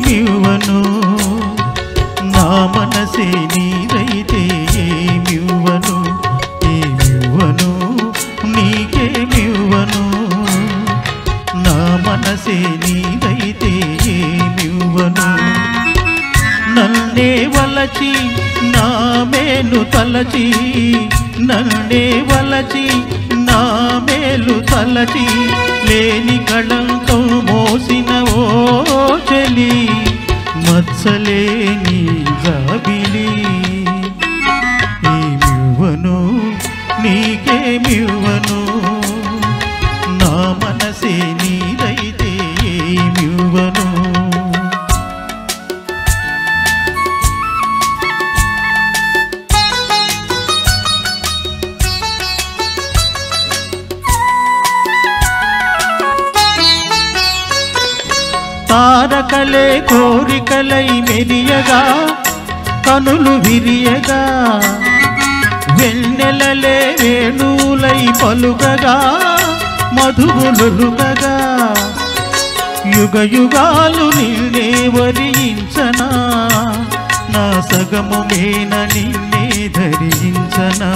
నీకేమివ్వను నా మనసే నీదైతే ఏమివ్వను ఏమివ్వను నీకేమివ్వను నా మనసే నీదైతే ఏమివ్వను నన్నే వలచి నా మేలు తలచి నన్నే వలచి నా మేలు తలచి లేని కళంతో మోసిన ఓ చెలి మత్సలేని జాబిలి ఏమివ్వను నీకేమివ్వను నా మనసే నీదైతే ఏమివ్వను తారకలే కోరికలై మెరియగా కనులు విరియగా వెన్నెలలే వేణువులై పలుకగా మధువులుగగా యుగ యుగాలు నిన్నే వరించనా నా సగము మేన నిన్నే ధరించనా